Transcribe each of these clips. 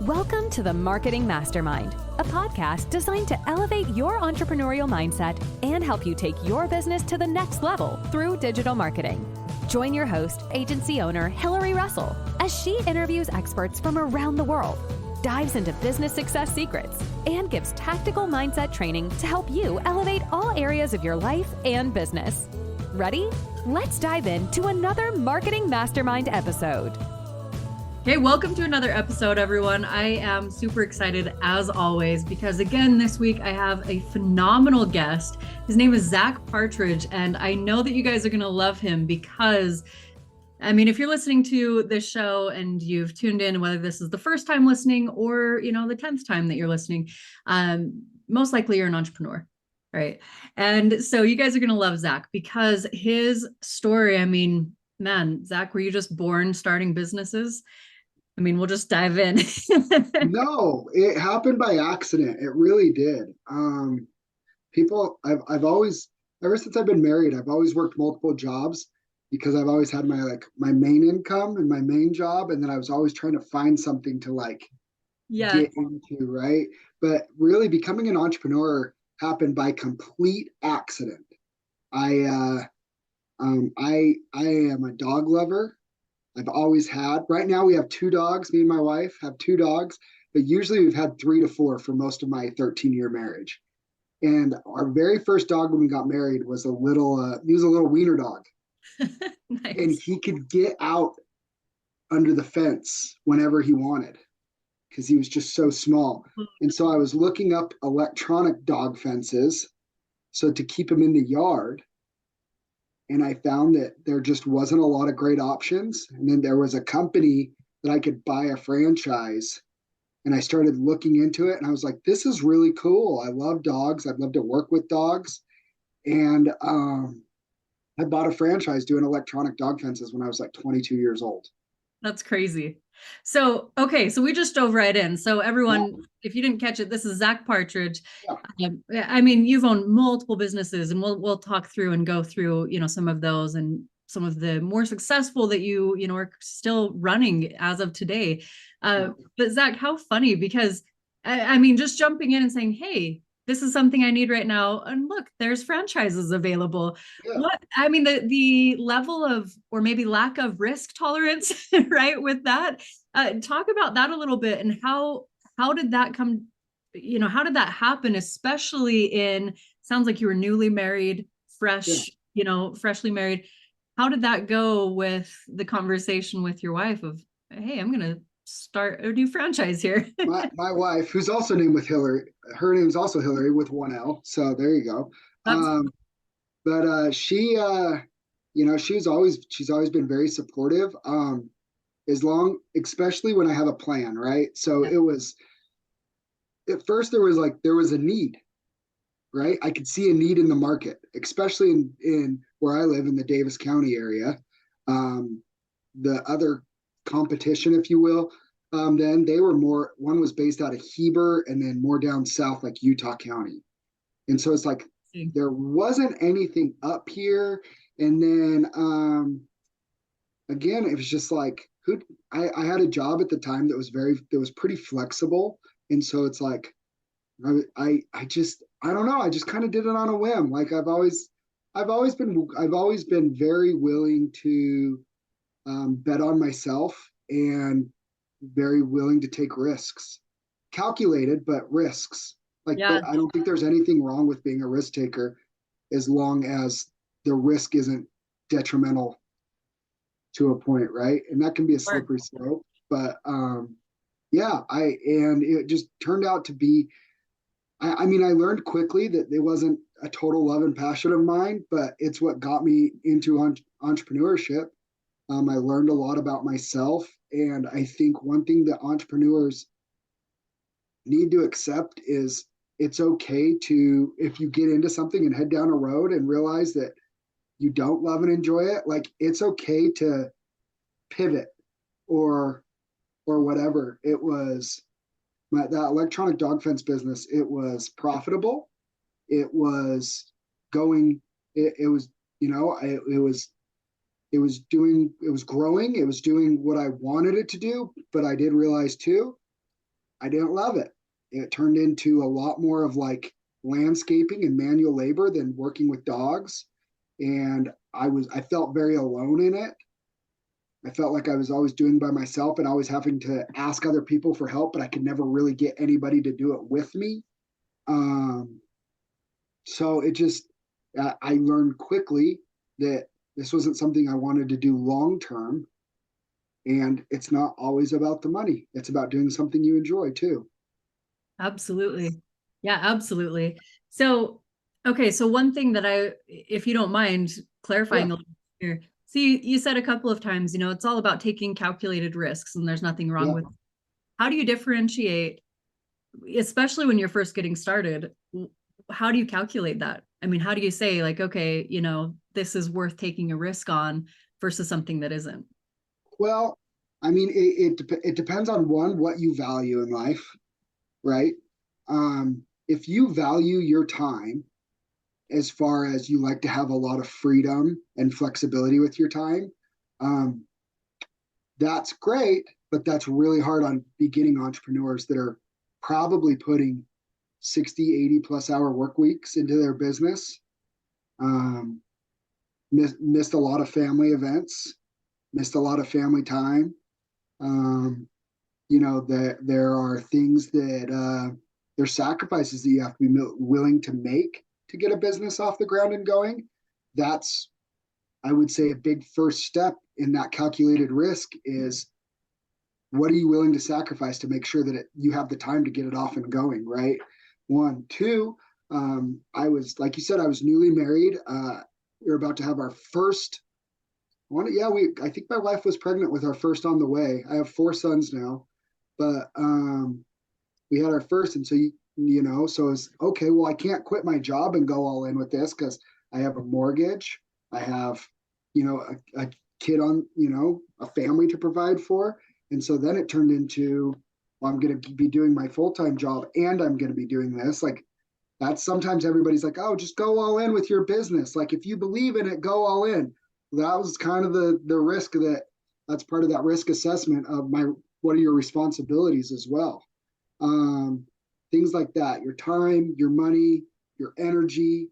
Welcome to the Marketing Mastermind, a podcast designed to elevate your entrepreneurial mindset and help you take your business to the next level through digital marketing. Join your host, agency owner Hilary Russell, as she interviews experts from around the world, dives into business success secrets, and gives tactical mindset training to help you elevate all areas of your life and business. Ready? Let's dive into another Marketing Mastermind episode. Hey, welcome to another episode, everyone. I am super excited as always because again, this week I have a phenomenal guest. His name is Zack Partridge, and I know that you guys are going to love him because, I mean, if you're listening to this show and you've tuned in, whether this is the first time listening or, the 10th time that you're listening, most likely you're an entrepreneur, right? And so you guys are going to love Zack because his story, I mean, man, Zack, were you just born starting businesses? I mean, we'll just dive in. No, it happened by accident. It really did. I've always, ever since I've been married, I've always worked multiple jobs because I've always had my main income and my main job. And then I was always trying to find something to get into, right? But really becoming an entrepreneur happened by complete accident. I am a dog lover. I've always had. Right now we have 2 dogs. Me and my wife have 2 dogs, but usually we've had 3 to 4 for most of my 13-year marriage. And our very first dog when we got married was he was a little wiener dog. Nice. And he could get out under the fence whenever he wanted because he was just so small. And so I was looking up electronic dog fences so to keep him in the yard. And I found that there just wasn't a lot of great options. And then there was a company that I could buy a franchise. And I started looking into it and I was like, this is really cool. I love dogs. I'd love to work with dogs. And I bought a franchise doing electronic dog fences when I was 22 years old. That's crazy. So, okay. So we just dove right in. So everyone, if you didn't catch it, this is Zack Partridge. Yeah. I mean, you've owned multiple businesses and we'll talk through and go through, some of those and some of the more successful that you are still running as of today. But Zack, how funny, because I mean, just jumping in and saying, hey, this is something I need right now. And look, there's franchises available. Yeah. The level of, or maybe lack of risk tolerance, right? With that, talk about that a little bit and how did that come, how did that happen? Especially sounds like you were newly married, freshly married. How did that go with the conversation with your wife of, hey, I'm going to start a new franchise here? my wife, who's also named with Hilary, her name's also Hilary with 1 L. So there you go. She, she's always been very supportive. Especially when I have a plan, right? So It was, at first there was a need, right? I could see a need in the market, especially in where I live in the Davis County area. The other competition, if you will, then they were one was based out of Heber and then more down south, like Utah County. And so it's there wasn't anything up here. And then, again, it was just I had a job at the time that was pretty flexible. And so it's I don't know. I just kind of did it on a whim. I've always been very willing to bet on myself and very willing to take risks, calculated, but risks. I don't think there's anything wrong with being a risk taker as long as the risk isn't detrimental to a point, right? And that can be a slippery slope, but and it just turned out to be, I mean, I learned quickly that it wasn't a total love and passion of mine, but it's what got me into entrepreneurship. I learned a lot about myself. And I think one thing that entrepreneurs need to accept is it's okay to, if you get into something and head down a road and realize that you don't love and enjoy it, it's okay to pivot or whatever. It was that electronic dog fence business. It was profitable. It was going, it was growing. It was doing what I wanted it to do. But I did realize too, I didn't love it. It turned into a lot more of like landscaping and manual labor than working with dogs. And I felt very alone in it. I felt like I was always doing by myself and always having to ask other people for help, but I could never really get anybody to do it with me. Um, so it just, I learned quickly that this wasn't something I wanted to do long term. And it's not always about the money. It's about doing something you enjoy too. Absolutely. Yeah, absolutely. So, okay. So one thing that if you don't mind clarifying a little bit here. So you said a couple of times, it's all about taking calculated risks and there's nothing wrong with it. How do you differentiate, especially when you're first getting started? How do you calculate that? I mean, how do you say like, okay, this is worth taking a risk on versus something that isn't? Well, I mean, it depends on what you value in life, right? If you value your time as far as you like to have a lot of freedom and flexibility with your time, that's great, but that's really hard on beginning entrepreneurs that are probably putting 60, 80 plus hour work weeks into their business. Missed a lot of family events, missed a lot of family time. There are things that there's sacrifices that you have to be willing to make to get a business off the ground and going. That's, I would say, a big first step in that calculated risk is what are you willing to sacrifice to make sure that you have the time to get it off and going, right? One, two, like you said, I was newly married. We were about to have our first one. Yeah, I think my wife was pregnant with our first on the way. I have 4 sons now, but we had our first. And so, so it's okay, well, I can't quit my job and go all in with this because I have a mortgage. I have, a kid on, a family to provide for. And so then it turned into, well, I'm going to be doing my full-time job and I'm going to be doing this. Like that's sometimes everybody's like, oh, just go all in with your business. Like if you believe in it, go all in. That was kind of the risk that's part of that risk assessment of what are your responsibilities as well. Things like that, your time, your money, your energy.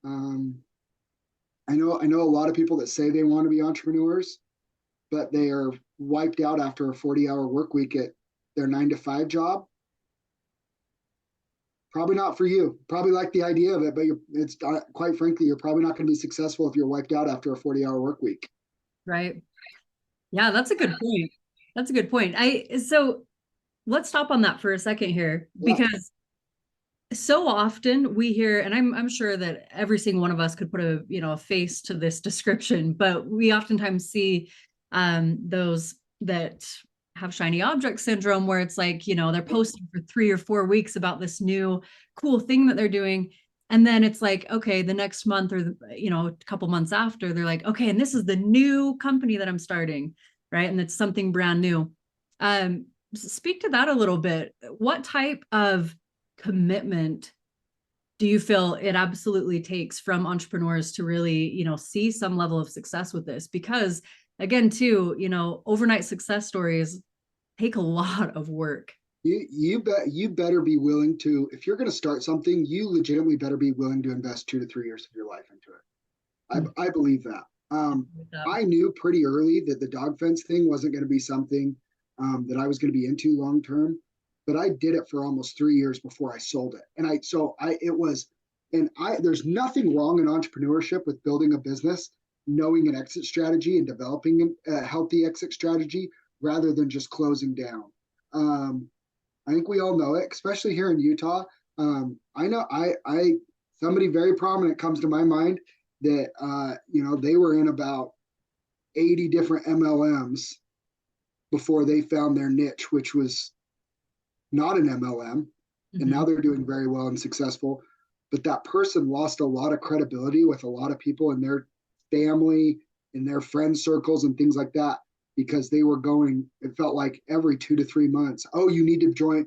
I know a lot of people that say they want to be entrepreneurs, but they are wiped out after a 40-hour work week at their 9-to-5 job. Probably not for you. Probably like the idea of it, but it's quite frankly, you're probably not going to be successful if you're wiped out after a 40-hour work week. Right. Yeah, that's a good point. That's a good point. So let's stop on that for a second here, because so often we hear, and I'm sure that every single one of us could put a face to this description, but we oftentimes see those that have shiny object syndrome, where it's like, they're posting for 3 or 4 weeks about this new cool thing that they're doing. And then it's like, okay, the next month or, a couple months after, they're like, okay, and this is the new company that I'm starting, right? And it's something brand new. Speak to that a little bit. What type of commitment do you feel it absolutely takes from entrepreneurs to really, see some level of success with this? Because again, too, overnight success stories take a lot of work. You better be willing to, if you're going to start something, you legitimately better be willing to invest 2 to 3 years of your life into it. I believe that. I knew pretty early that the dog fence thing wasn't going to be something that I was going to be into long term, but I did it for almost 3 years before I sold it. And there's nothing wrong in entrepreneurship with building a business, knowing an exit strategy and developing a healthy exit strategy rather than just closing down. I think we all know it, especially here in Utah. I know somebody very prominent comes to my mind that, they were in about 80 different MLMs before they found their niche, which was not an MLM. And now they're doing very well and successful. But that person lost a lot of credibility with a lot of people in their family, in their friend circles and things like that, because they were going, it felt like every 2 to 3 months, oh, you need to join,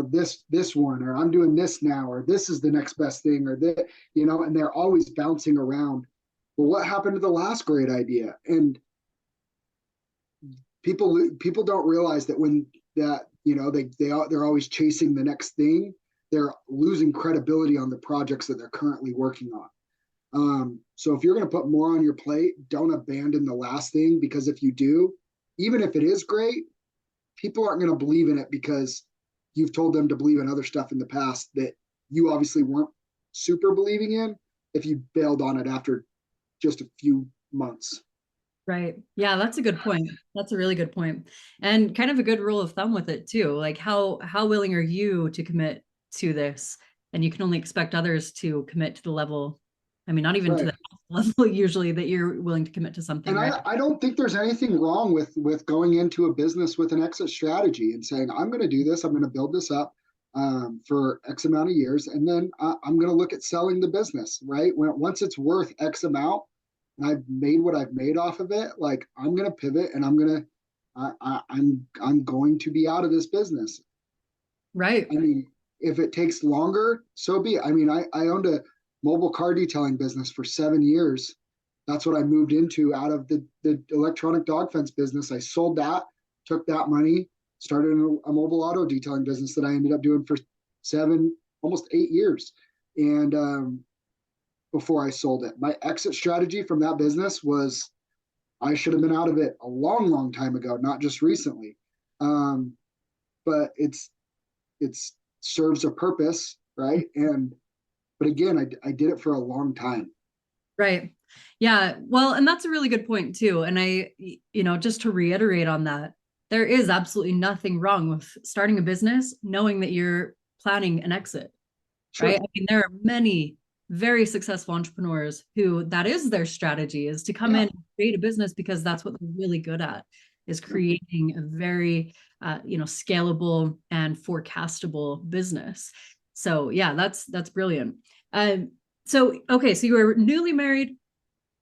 this one, or I'm doing this now, or this is the next best thing, or that, and they're always bouncing around. Well, what happened to the last great idea? And people don't realize that when that, they're always chasing the next thing. They're losing credibility on the projects that they're currently working on. So if you're going to put more on your plate, don't abandon the last thing, because if you do, even if it is great, people aren't going to believe in it because you've told them to believe in other stuff in the past that you obviously weren't super believing in if you bailed on it after just a few months. Right. Yeah, that's a good point. That's a really good point. And kind of a good rule of thumb with it too. Like how willing are you to commit to this? And you can only expect others to commit to the level, I mean, not even to the level usually that you're willing to commit to something. And right? I don't think there's anything wrong with going into a business with an exit strategy and saying, I'm going to do this, I'm going to build this up for X amount of years, and then I'm going to look at selling the business, right? Once it's worth X amount, and I've made what I've made off of it, like I'm going to pivot and I'm going to be out of this business. Right. I mean, if it takes longer, so be it. I mean, I owned a mobile car detailing business for 7 years. That's what I moved into out of the electronic dog fence business. I sold that, took that money, started a mobile auto detailing business that I ended up doing for 7, almost 8 years. And before I sold it, my exit strategy from that business was I should have been out of it a long, long time ago, not just recently. But it's serves a purpose, right? But again, I did it for a long time. Right. Yeah. Well, and that's a really good point too. And just to reiterate on that, there is absolutely nothing wrong with starting a business, knowing that you're planning an exit, Sure. right? I mean, there are many very successful entrepreneurs who that is their strategy, is to come in and create a business because that's what they're really good at, is creating a very, scalable and forecastable business. So yeah, that's brilliant. So you were newly married,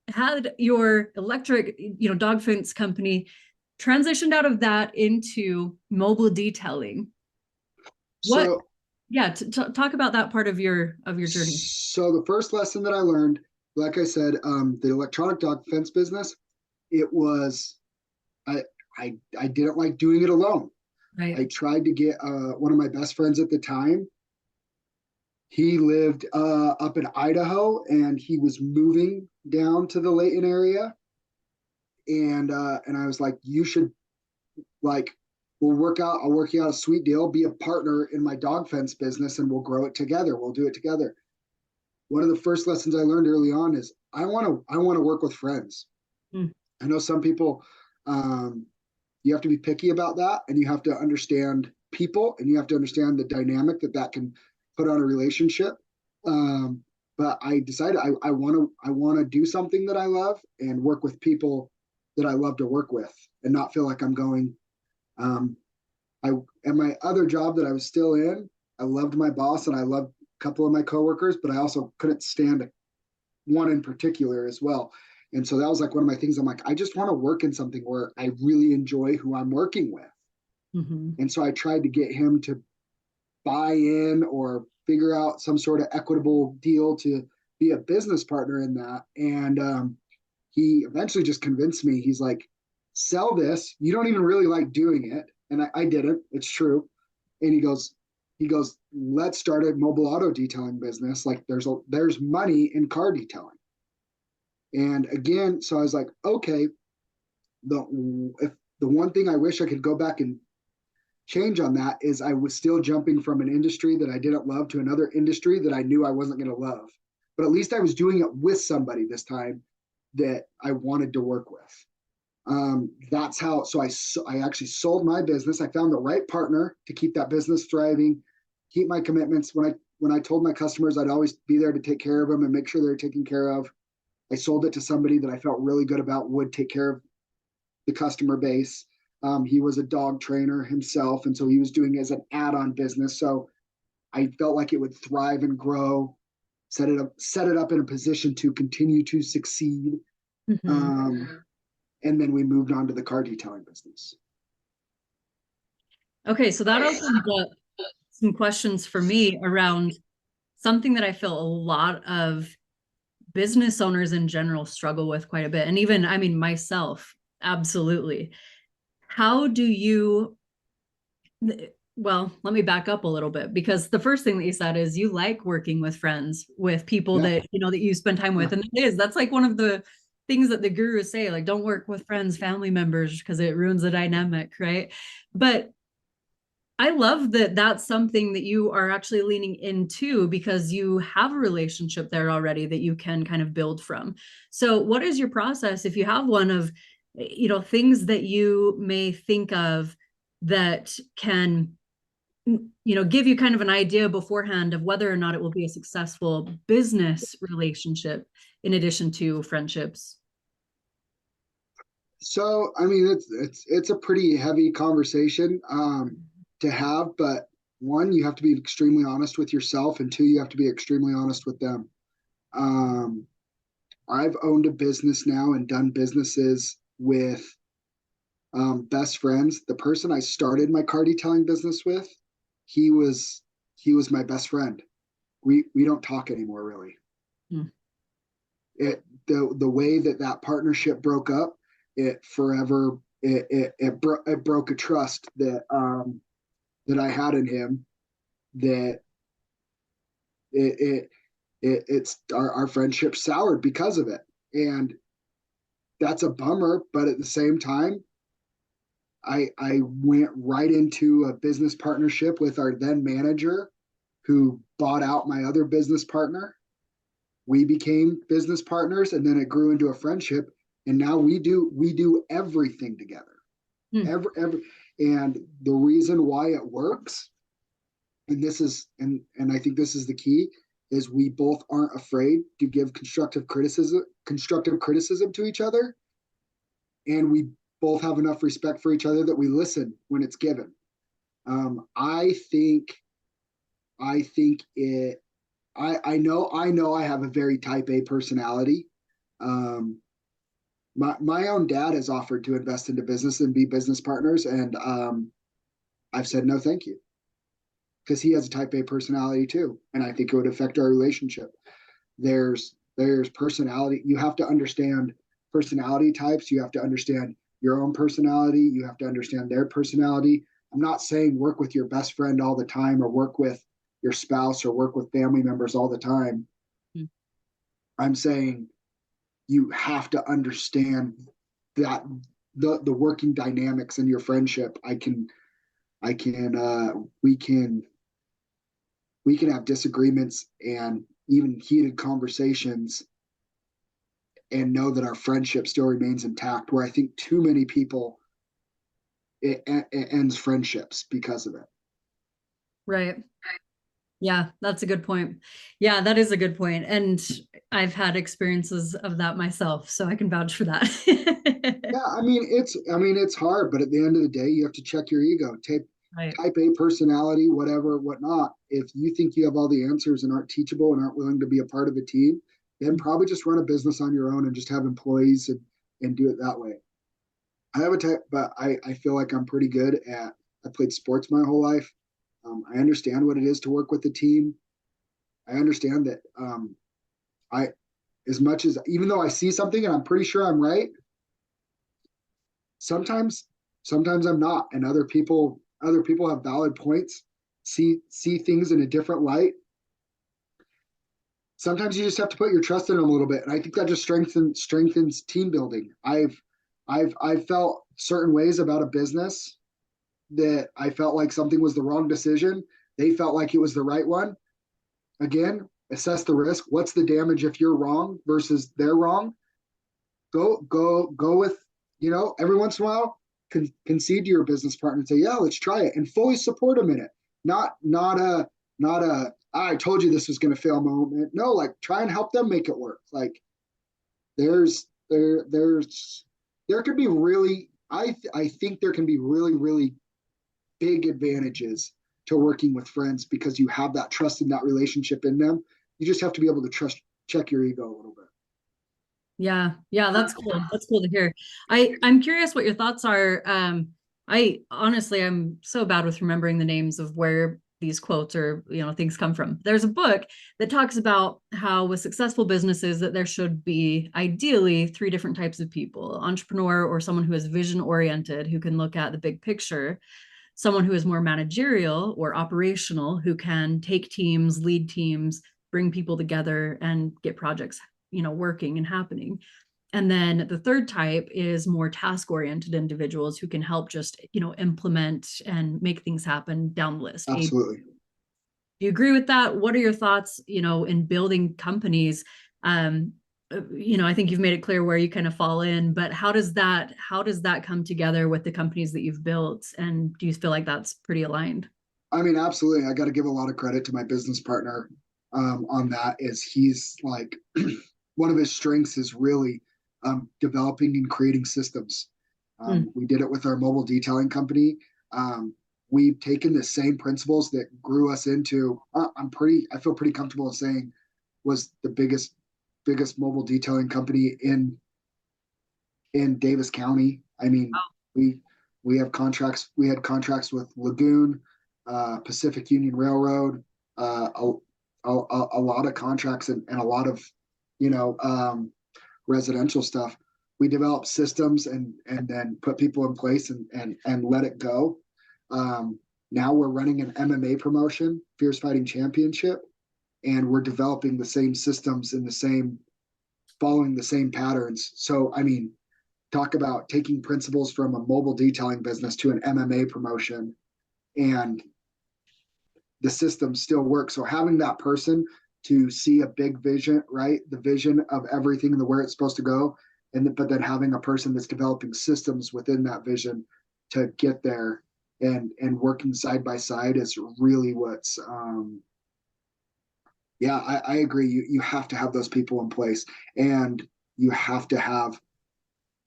had your electric, dog fence company, transitioned out of that into mobile detailing. Talk about that part of your journey. So the first lesson that I learned, like I said, the electronic dog fence business, it was, I didn't like doing it alone. Right. I tried to get one of my best friends at the time. He lived up in Idaho, and he was moving down to the Layton area. And I was like, you should, like, I'll work you out a sweet deal, be a partner in my dog fence business, and we'll grow it together. We'll do it together. One of the first lessons I learned early on is I want to work with friends. I know some people, you have to be picky about that, and you have to understand people, and you have to understand the dynamic that can put on a relationship. But I decided I want to do something that I love and work with people that I love to work with, and not feel like I'm going. And my other job that I was still in, I loved my boss and I loved a couple of my coworkers, but I also couldn't stand one in particular as well. And so that was like one of my things. I'm like, I just want to work in something where I really enjoy who I'm working with. Mm-hmm. And so I tried to get him to buy in or figure out some sort of equitable deal to be a business partner in that. And he eventually just convinced me. He's like, sell this. You don't even really like doing it. And I didn't. It's true. And he goes, let's start a mobile auto detailing business. Like there's money in car detailing. And again, so I was like, okay, the one thing I wish I could go back and change on that is I was still jumping from an industry that I didn't love to another industry that I knew I wasn't going to love. But at least I was doing it with somebody this time that I wanted to work with. That's how, so I actually sold my business. I found the right partner to keep that business thriving, keep my commitments. When I told my customers I'd always be there to take care of them and make sure they're taken care of, I sold it to somebody that I felt really good about would take care of the customer base. He was a dog trainer himself, and so he was doing it as an add-on business. So I felt like it would thrive and grow, set it up in a position to continue to succeed. Mm-hmm. And then we moved on to the car detailing business. Okay, so that opens up some questions for me around something that I feel a lot of business owners in general struggle with quite a bit. And even, myself, absolutely. How do you Well, let me back up a little bit, because the first thing that you said is you like working with friends, with people Yeah, that, that you spend time with. yeah. And that's like one of the things that the gurus say, like, don't work with friends, family members, because it ruins the dynamic. Right. But I love that that's something that you are actually leaning into, because you have a relationship there already that you can kind of build from. So what is your process, if you have one, of, things that you may think of that can, give you kind of an idea beforehand of whether or not it will be a successful business relationship in addition to friendships? So, I mean, it's a pretty heavy conversation to have, but one, you have to be extremely honest with yourself, and two, you have to be extremely honest with them. Um, I've owned a business now and done businesses with best friends. The person I started my car detailing business with, he was he was my best friend. We don't talk anymore, really. Hmm. The way that partnership broke up, it forever it broke a trust that I had in him, that it, it's our friendship soured because of it, and that's a bummer. But at the same time, I went right into a business partnership with our then manager, who bought out my other business partner. We became business partners, and then it grew into a friendship, and now we do everything together. Hmm. Every and the reason why it works, and this is and I think this is the key, is we both aren't afraid to give constructive criticism to each other, and we both have enough respect for each other that we listen when it's given. I think I think it I know I have a very type A personality. Um, my own dad has offered to invest into business and be business partners, and I've said no, thank you, because he has a type A personality too, and I think it would affect our relationship. There's personality. You have to understand personality types. You have to understand your own personality. You have to understand their personality. I'm not saying work with your best friend all the time, or work with your spouse, or work with family members all the time. Hmm. I'm saying you have to understand that the working dynamics in your friendship. I can we can have disagreements and even heated conversations, and know that our friendship still remains intact, where I think too many people, it ends friendships because of it. Right. Yeah, that's a good point. Yeah, that is a good point. And I've had experiences of that myself, so I can vouch for that. Yeah, I mean it's hard, but at the end of the day, you have to check your ego. Right. Type A personality, whatever, whatnot. If you think you have all the answers and aren't teachable and aren't willing to be a part of a team, then probably just run a business on your own and just have employees, and do it that way. I have a type, but I feel like I'm pretty good at. I played sports my whole life. I understand what it is to work with the team. I understand that I, as much as, even though I see something and I'm pretty sure I'm right, sometimes sometimes I'm not, and other people have valid points, see things in a different light. Sometimes you just have to put your trust in them a little bit, and I think that just strengthens team building. I've felt certain ways about a business, that I felt like something was the wrong decision. They felt like it was the right one. Again, assess the risk. What's the damage if you're wrong versus they're wrong? Go with, every once in a while, concede to your business partner and say, yeah, let's try it, and fully support them in it. Not a I told you this was going to fail moment. No, like, try and help them make it work. Like, there could be really, I think there can be really, really big advantages to working with friends, because you have that trust in that relationship in them. You just have to be able to check your ego a little bit. Yeah, yeah, that's cool. That's cool to hear. I'm curious what your thoughts are. I honestly, I'm so bad with remembering the names of where these quotes or things come from. There's a book that talks about how with successful businesses that there should be ideally three different types of people: entrepreneur, or someone who is vision oriented, who can look at the big picture; someone who is more managerial or operational, who can take teams, lead teams, bring people together and get projects, working and happening. And then the third type is more task-oriented individuals who can help just, implement and make things happen down the list. Absolutely. Do you agree with that? What are your thoughts, in building companies? I think you've made it clear where you kind of fall in, but how does that come together with the companies that you've built? And do you feel like that's pretty aligned? I mean, absolutely. I got to give a lot of credit to my business partner on that. Is he's like one of his strengths is really developing and creating systems. We did it with our mobile detailing company. We've taken the same principles that grew us into. I feel pretty comfortable saying was the biggest mobile detailing company in Davis County. I mean, we have contracts. We had contracts with Lagoon, Pacific Union Railroad, a lot of contracts and a lot of, residential stuff. We developed systems and then put people in place and let it go. Now we're running an MMA promotion, Fierce Fighting Championship, and we're developing the same systems and following the same patterns. So, I mean, talk about taking principles from a mobile detailing business to an MMA promotion, and the system still works. So having that person to see a big vision, right? The vision of everything and where it's supposed to go. But then having a person that's developing systems within that vision to get there and working side by side is really what's, I agree. You have to have those people in place, and you have to have,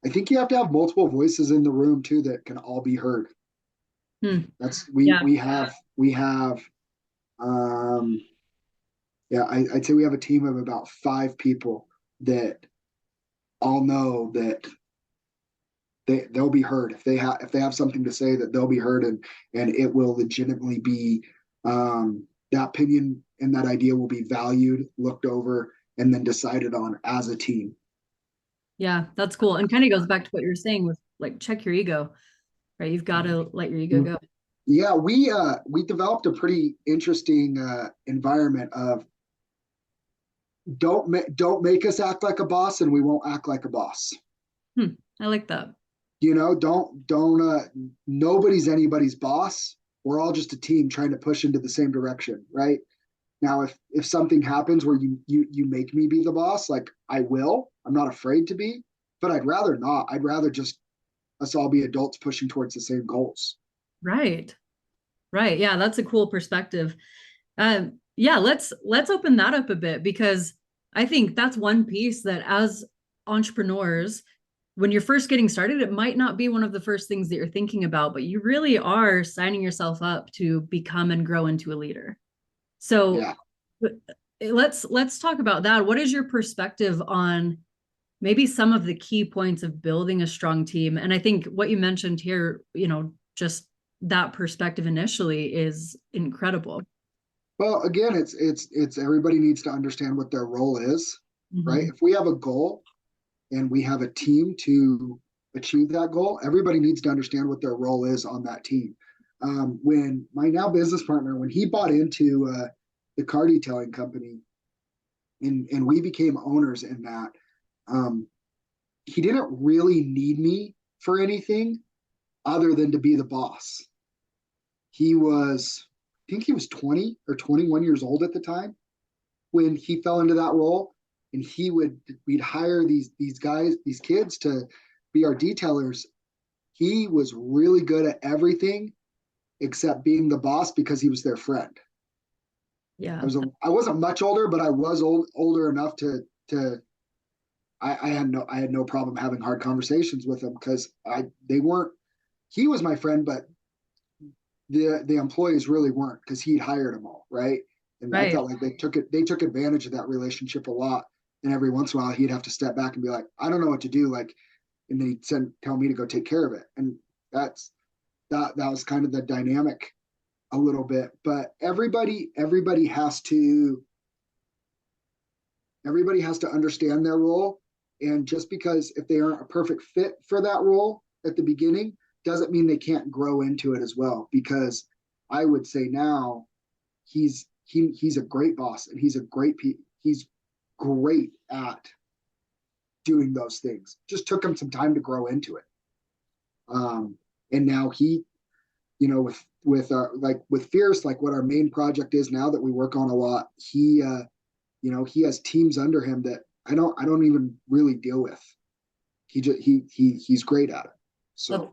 I think you have to have multiple voices in the room too, that can all be heard. I'd say we have a team of about 5 people that all know that they'll be heard. If they have something to say, that they'll be heard, and it will legitimately be, that opinion and that idea will be valued, looked over, and then decided on as a team. Yeah, that's cool. And kind of goes back to what you're saying with like, check your ego, right? You've got to let your ego go. Yeah, we developed a pretty interesting environment of don't make us act like a boss, and we won't act like a boss. I like that. Don't nobody's anybody's boss. We're all just a team trying to push into the same direction, right? Now, if something happens where you make me be the boss, like I will, I'm not afraid to be, but I'd rather not. I'd rather just us all be adults pushing towards the same goals. Right. Yeah, that's a cool perspective. Let's open that up a bit, because I think that's one piece that as entrepreneurs, when you're first getting started, it might not be one of the first things that you're thinking about, but you really are signing yourself up to become and grow into a leader. So let's talk about that. What is your perspective on maybe some of the key points of building a strong team? And I think what you mentioned here, just that perspective initially is incredible. Well, again, it's everybody needs to understand what their role is, right? If we have a goal and we have a team to achieve that goal, everybody needs to understand what their role is on that team. When my now business partner, when he bought into the car detailing company, and we became owners in that, he didn't really need me for anything other than to be the boss. I think he was 20 or 21 years old at the time when he fell into that role, and we'd hire these guys, these kids to be our detailers. He was really good at everything except being the boss, because he was their friend. Yeah. I wasn't much older, but I was older enough to I had no problem having hard conversations with him, because he was my friend, but the employees really weren't, because he'd hired them all, right? And I felt like they took advantage of that relationship a lot. And every once in a while he'd have to step back and be like, I don't know what to do, like, and then he'd tell me to go take care of it. And that was kind of the dynamic a little bit. But everybody has to understand their role. And just because if they aren't a perfect fit for that role at the beginning, doesn't mean they can't grow into it as well, because I would say now he's a great boss, and he's great at doing those things. Just took him some time to grow into it. And now he, with Fierce, like what our main project is now that we work on a lot, he has teams under him that I don't even really deal with. He's great at it. So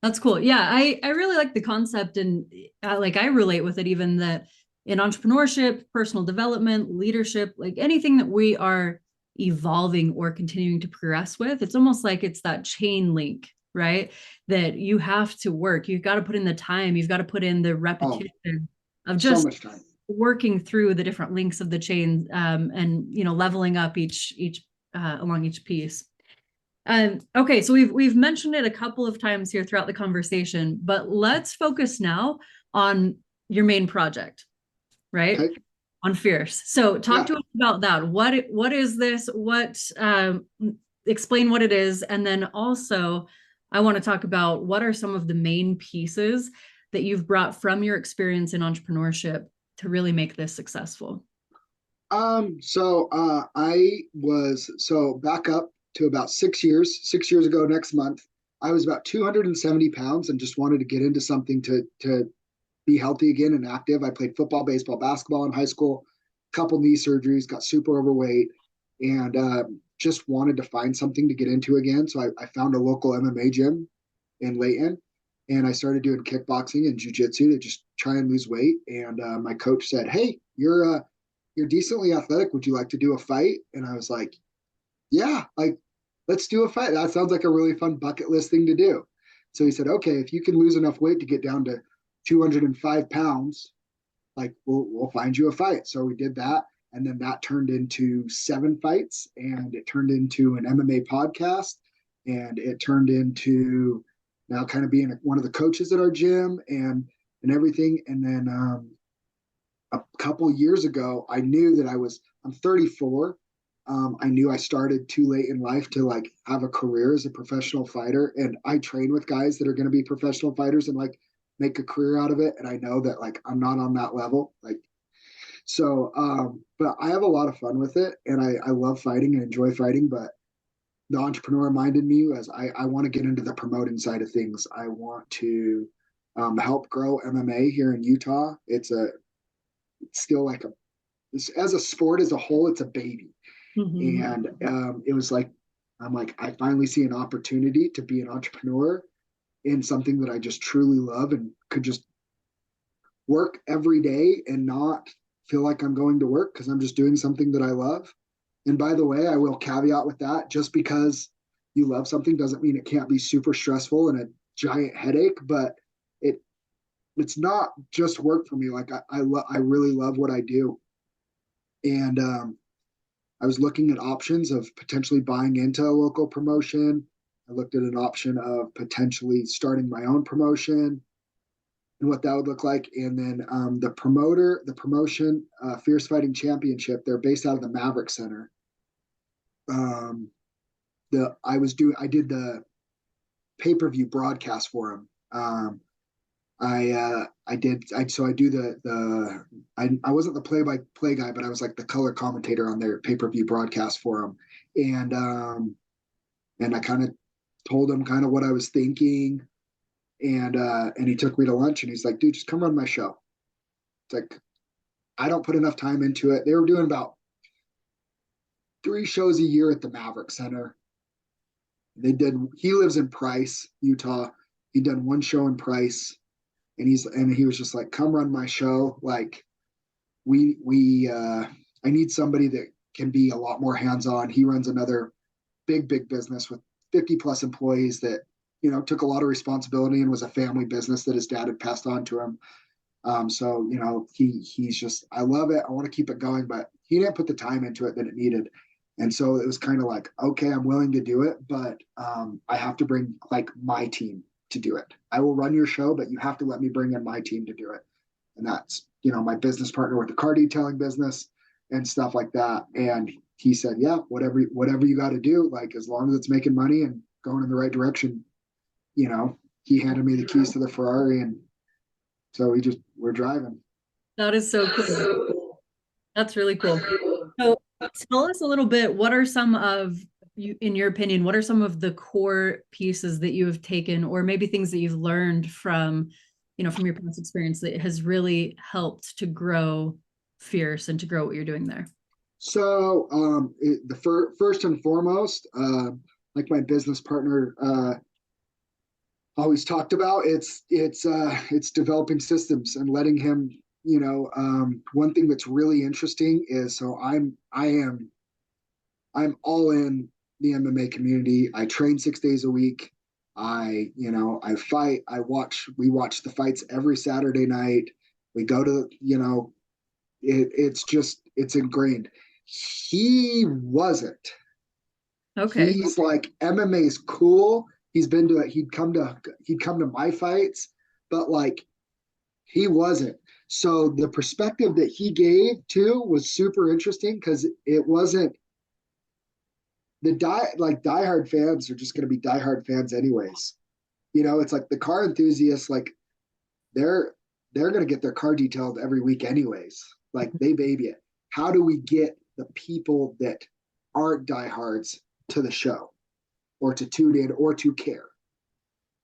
that's cool. Yeah, I really like the concept, and I relate with it, even that in entrepreneurship, personal development, leadership, like anything that we are evolving or continuing to progress with, it's almost like it's that chain link, right? That you have to work. You've got to put in the time. You've got to put in the repetition of just so much time working through the different links of the chain, and leveling up each along each piece. Okay, so we've mentioned it a couple of times here throughout the conversation, but let's focus now on your main project, right? Okay. On Fierce. So talk to us about that. What is this? Explain what it is, and then also I want to talk about what are some of the main pieces that you've brought from your experience in entrepreneurship to really make this successful. So back up to about 6 years ago next month, I was about 270 pounds and just wanted to get into something to be healthy again and active. I played football, baseball, basketball in high school, couple knee surgeries, got super overweight, and just wanted to find something to get into again. So I found a local MMA gym in Layton, and I started doing kickboxing and jiu-jitsu to just try and lose weight. And my coach said, "Hey, you're decently athletic. Would you like to do a fight?" And I was like, "Yeah, like let's do a fight. That sounds like a really fun bucket list thing to do." So he said, "Okay, if you can lose enough weight to get down to 205 pounds, like we'll find you a fight." So we did that. And then that turned into 7 fights, and it turned into an MMA podcast, and it turned into now kind of being one of the coaches at our gym and everything. And then a couple years ago, I knew that I'm 34. I knew I started too late in life to like have a career as a professional fighter. And I train with guys that are going to be professional fighters and like make a career out of it. And I know that like I'm not on that level. But I have a lot of fun with it, and I love fighting and enjoy fighting. But the entrepreneur mind in me was I want to get into the promoting side of things. I want to help grow MMA here in Utah. It's still like as a sport as a whole, it's a baby. Mm-hmm. And it was like, I'm like, I finally see an opportunity to be an entrepreneur in something that I just truly love and could just work every day and not feel like I'm going to work because I'm just doing something that I love. And by the way, I will caveat with that, just because you love something doesn't mean it can't be super stressful and a giant headache, but it's not just work for me. Like I really love what I do. And I was looking at options of potentially buying into a local promotion. I looked at an option of potentially starting my own promotion and what that would look like. And then the promotion, Fierce Fighting Championship, they're based out of the Maverick Center. I did the pay-per-view broadcast for them. I wasn't the play-by-play guy, but I was like the color commentator on their pay-per-view broadcast for them. And I kind of told him kind of what I was thinking. And he took me to lunch and he's like, "Dude, just come run my show." It's like, I don't put enough time into it. They were doing about 3 shows a year at the Maverick Center. He lives in Price, Utah. He'd done 1 show in Price, and he was just like, "Come run my show." Like I need somebody that can be a lot more hands-on. He runs another big business with 50 plus employees that, took a lot of responsibility and was a family business that his dad had passed on to him. So, he's just, I love it. I want to keep it going, but he didn't put the time into it that it needed. And so it was kind of like, okay, I'm willing to do it, but I have to bring like my team to do it. I will run your show, but you have to let me bring in my team to do it. And that's, my business partner with the car detailing business and stuff like that. And he said, "Yeah, whatever you got to do, like as long as it's making money and going in the right direction, he handed me the keys to the Ferrari, and so we're driving. That is so cool. That's really cool. So tell us a little bit, what are some of you, in your opinion, what are some of the core pieces that you have taken, or maybe things that you've learned from, from your past experience that has really helped to grow Fierce and to grow what you're doing there? So first and foremost, like my business partner always talked about, it's developing systems and letting him, one thing that's really interesting is, so I'm all in the MMA community. I train 6 days a week. I fight. We watch the fights every Saturday night. We go to, it's ingrained. He wasn't. Okay. He's like, MMA is cool. He's been to it. He'd come to my fights, but like he wasn't. So the perspective that he gave too was super interesting, because it wasn't diehard fans are just going to be diehard fans anyways. It's like the car enthusiasts, like they're going to get their car detailed every week anyways. Like they baby it. How do we get the people that aren't diehards to the show, or to tune in, or to care,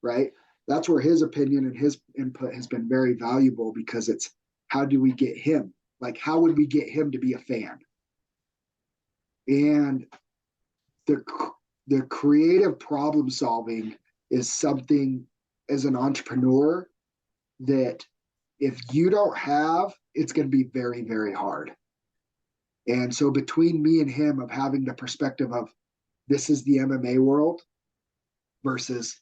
right? That's where his opinion and his input has been very valuable, because it's, how do we get him? Like, how would we get him to be a fan? And the creative problem solving is something, as an entrepreneur, that if you don't have, it's going to be very, very hard. And so between me and him, of having the perspective of, this is the MMA world versus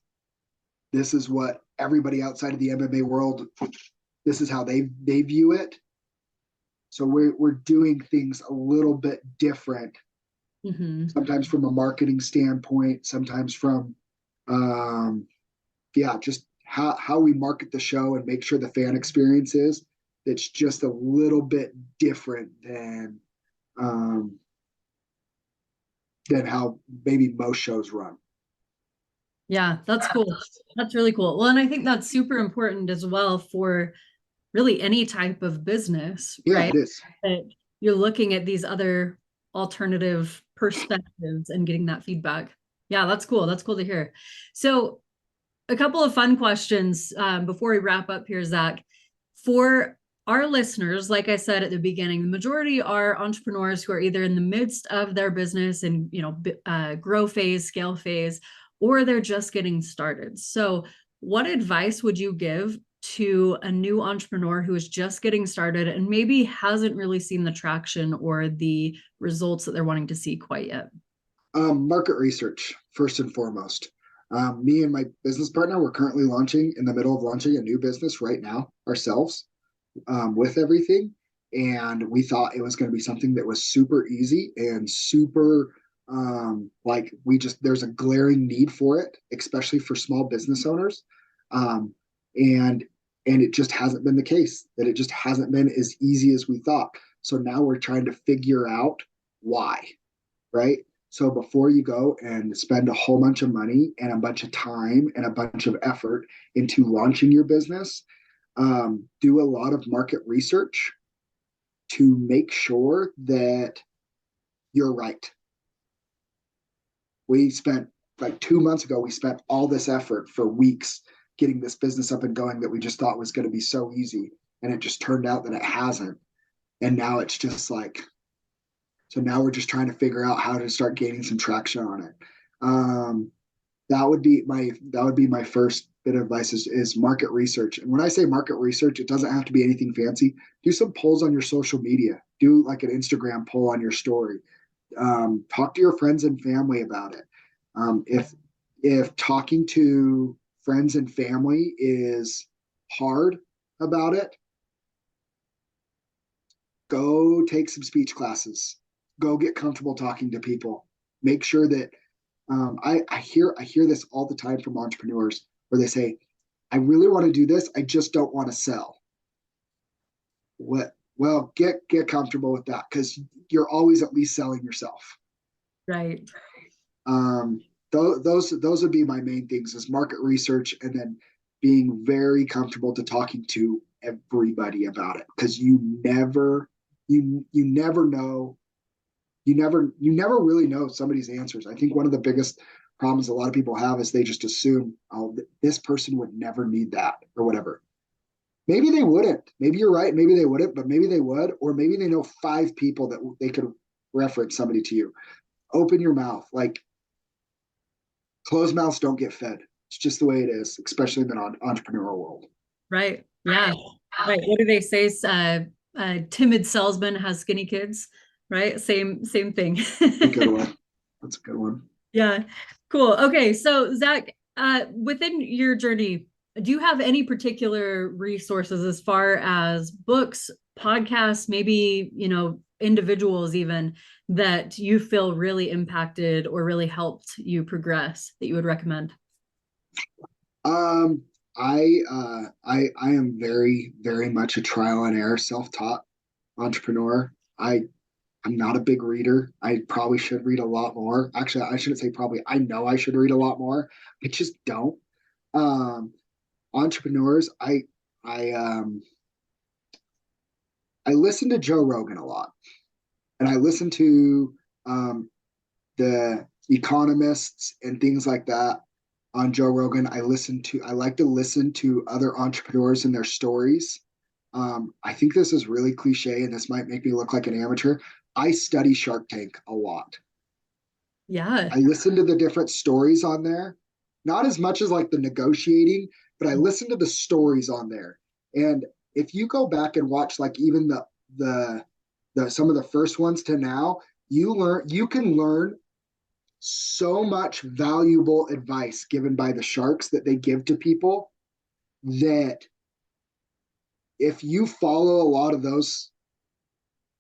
this is what everybody outside of the MMA world, this is how they view it. So we're doing things a little bit different. Mm-hmm. Sometimes from a marketing standpoint, sometimes from, just how we market the show and make sure the fan experience is, it's just a little bit different than how maybe most shows run. Yeah, that's cool. That's really cool. Well, and I think that's super important as well for really any type of business, right? Yeah, it is. That you're looking at these other alternative perspectives and getting that feedback. Yeah, that's cool. That's cool to hear. So a couple of fun questions before we wrap up here, Zach. For our listeners, like I said at the beginning, the majority are entrepreneurs who are either in the midst of their business and, grow phase, scale phase, or they're just getting started. So what advice would you give to a new entrepreneur who is just getting started and maybe hasn't really seen the traction or the results that they're wanting to see quite yet? Market research, first and foremost. Me and my business partner, we're currently in the middle of launching a new business right now ourselves, with everything. And we thought it was going to be something that was super easy and super, there's a glaring need for it, especially for small business owners. And it just hasn't been the case, that it just hasn't been as easy as we thought. So now we're trying to figure out why, right? So before you go and spend a whole bunch of money and a bunch of time and a bunch of effort into launching your business, do a lot of market research to make sure that you're right. We spent, like 2 months ago, we spent all this effort for weeks getting this business up and going that we just thought was going to be so easy. And it just turned out that it hasn't. And now it's just like, so now we're just trying to figure out how to start gaining some traction on it. That would be my first bit of advice is market research. And when I say market research, it doesn't have to be anything fancy. Do some polls on your social media. Do like an Instagram poll on your story. Talk to your friends and family about it. If talking to friends and family is hard about it, go take some speech classes. Go get comfortable talking to people. Make sure that I hear this all the time from entrepreneurs where they say, I really want to do this, I just don't want to sell. Well, get comfortable with that, because you're always at least selling yourself. Right. Those would be my main things, is market research, and then being very comfortable to talking to everybody about it, because you never know, you never really know somebody's answers. I think one of the biggest problems a lot of people have is they just assume, oh, this person would never need that or whatever. Maybe they wouldn't. Maybe you're right. Maybe they wouldn't, but maybe they would. Or maybe they know 5 people that they could reference somebody to you. Open your mouth. Like, closed mouths don't get fed. It's just the way it is, especially in the entrepreneurial world. Right. Yeah. Right. What do they say? Timid salesman has skinny kids, right? Same thing. That's a good one. That's a good one. Yeah. Cool. Okay. So Zack, within your journey, do you have any particular resources as far as books, podcasts, maybe, individuals even, that you feel really impacted or really helped you progress that you would recommend? I am very, very much a trial and error, self-taught entrepreneur. I'm not a big reader. I probably should read a lot more. Actually, I shouldn't say probably. I know I should read a lot more. I just don't. Entrepreneurs, I listen to Joe Rogan a lot, and I listen to the economists and things like that on Joe Rogan. I like to listen to other entrepreneurs and their stories. I think this is really cliche, and this might make me look like an amateur. I study Shark Tank a lot. Yeah. I listen to the different stories on there, not as much as like the negotiating, but I listen to the stories on there. And if you go back and watch like even the some of the first ones to now, you can learn so much valuable advice given by the sharks that they give to people, that if you follow a lot of those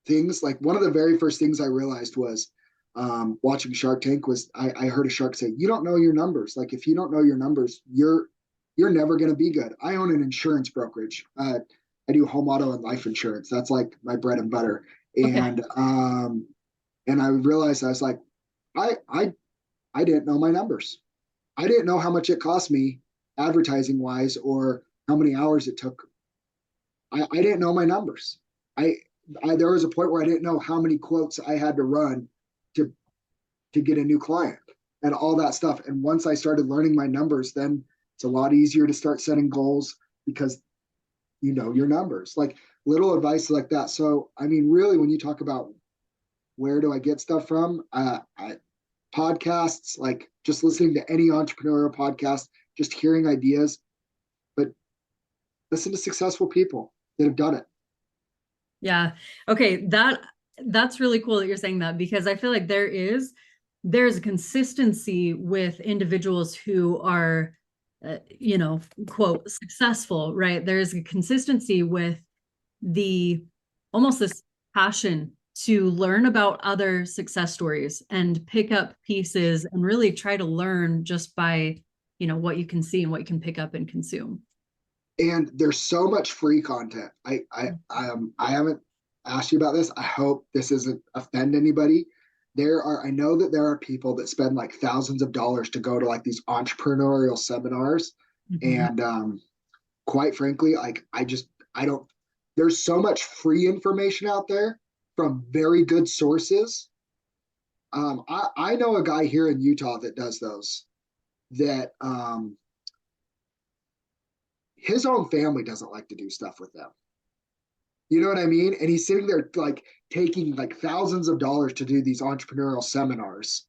things, like one of the very first things I realized was watching Shark Tank was I heard a shark say, you don't know your numbers. Like, if you don't know your numbers, you're never going to be good. I own an insurance brokerage. I do home, auto, and life insurance. That's like my bread and butter. And I realized, I was like, I didn't know my numbers. I didn't know how much it cost me advertising wise, or how many hours it took. I didn't know my numbers. There was a point where I didn't know how many quotes I had to run to get a new client and all that stuff. And once I started learning my numbers, then it's a lot easier to start setting goals, because you know your numbers, like little advice like that. So, I mean, really, when you talk about where do I get stuff from, podcasts, like just listening to any entrepreneurial podcast, just hearing ideas, but listen to successful people that have done it. Yeah. Okay. That's really cool that you're saying that, because I feel like there's a consistency with individuals who are, quote, successful, right? There's a consistency with almost this passion to learn about other success stories and pick up pieces and really try to learn just by, what you can see and what you can pick up and consume. And there's so much free content. I haven't asked you about this. I hope this doesn't offend anybody. I know that there are people that spend like thousands of dollars to go to like these entrepreneurial seminars. Mm-hmm. And quite frankly, like I don't, there's so much free information out there from very good sources. I know a guy here in Utah that does those, that his own family doesn't like to do stuff with them. You know what I mean? And he's sitting there like taking like thousands of dollars to do these entrepreneurial seminars,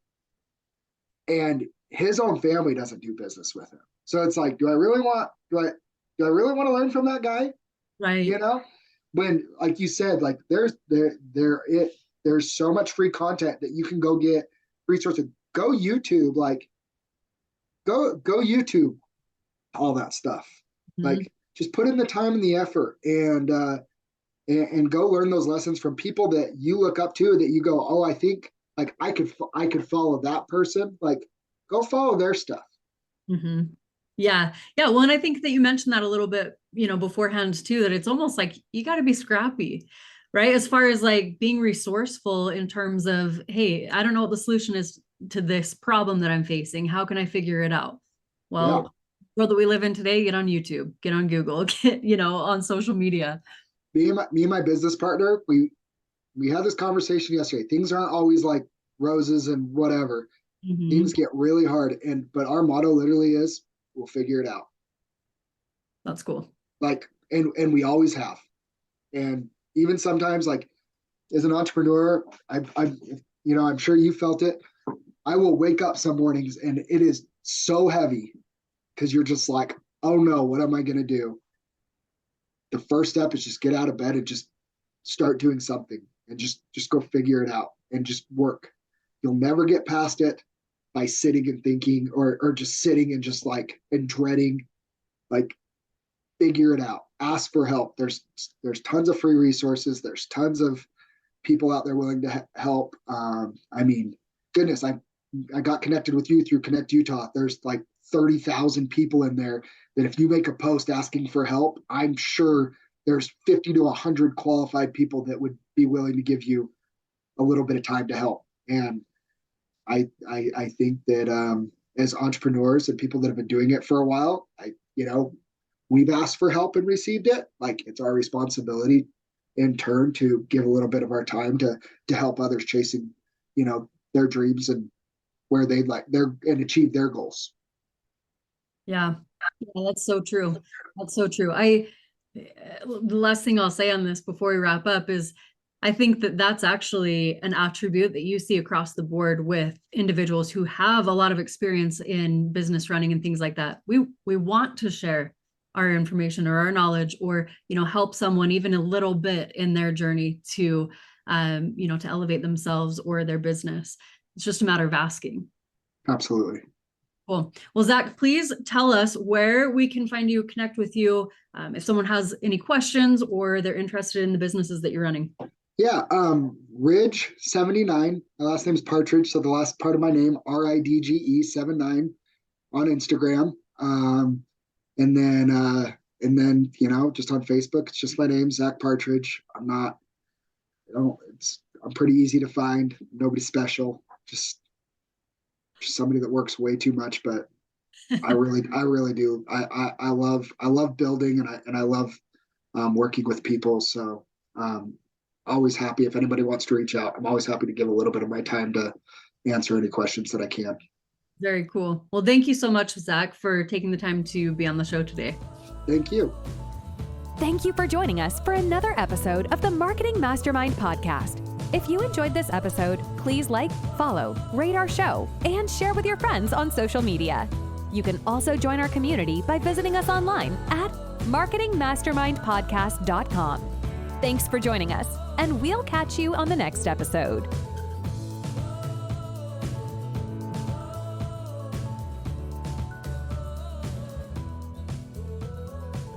and his own family doesn't do business with him. So it's like, do I really want to learn from that guy? Right. When, like you said, like there's so much free content that you can go get resources. Go YouTube, like go YouTube all that stuff. Mm-hmm. Like, just put in the time and the effort, and go learn those lessons from people that you look up to, that you go, oh, I think like I could follow that person. Like, go follow their stuff. Mm-hmm. Yeah. Yeah. Well, and I think that you mentioned that a little bit, beforehand too, that it's almost like you got to be scrappy, right? As far as like being resourceful in terms of, hey, I don't know what the solution is to this problem that I'm facing. How can I figure it out? Well, world that we live in today, get on YouTube, get on Google, get, on social media. Me and my business partner, we had this conversation yesterday. Things aren't always like roses and whatever. Mm-hmm. Things get really hard. But our motto literally is, we'll figure it out. That's cool. Like, and we always have. And even sometimes, like, as an entrepreneur, I'm sure you felt it. I will wake up some mornings and it is so heavy because you're just like, oh no, what am I going to do? The first step is just get out of bed and just start doing something and just go figure it out and just work. You'll never get past it by sitting and thinking or just sitting and just like, and dreading, like, figure it out, ask for help. There's tons of free resources. There's tons of people out there willing to help. I mean, goodness, I got connected with you through Connect Utah. There's like 30,000 people in there that if you make a post asking for help, I'm sure there's 50 to 100 qualified people that would be willing to give you a little bit of time to help. And I think that as entrepreneurs and people that have been doing it for a while, we've asked for help and received it. Like, it's our responsibility in turn to give a little bit of our time to help others chasing, their dreams and where they'd like and achieve their goals. Yeah, that's so true. That's so true. The last thing I'll say on this before we wrap up is I think that that's actually an attribute that you see across the board with individuals who have a lot of experience in business running and things like that. We want to share our information or our knowledge or, help someone even a little bit in their journey to, to elevate themselves or their business. It's just a matter of asking. Absolutely. Cool. Well, Zack, please tell us where we can find you, connect with you, if someone has any questions or they're interested in the businesses that you're running. Yeah. Ridge 79. My last name is Partridge. So the last part of my name, RIDGE 79 on Instagram. And then, just on Facebook, it's just my name, Zack Partridge. I'm not, I'm pretty easy to find. Nobody special, just somebody that works way too much, but I really do. I love building and I love working with people. So always happy if anybody wants to reach out. I'm always happy to give a little bit of my time to answer any questions that I can. Very cool. Well, thank you so much, Zack, for taking the time to be on the show today. Thank you. Thank you for joining us for another episode of the Marketing Mastermind Podcast. If you enjoyed this episode, please like, follow, rate our show, and share with your friends on social media. You can also join our community by visiting us online at marketingmastermindpodcast.com. Thanks for joining us, and we'll catch you on the next episode.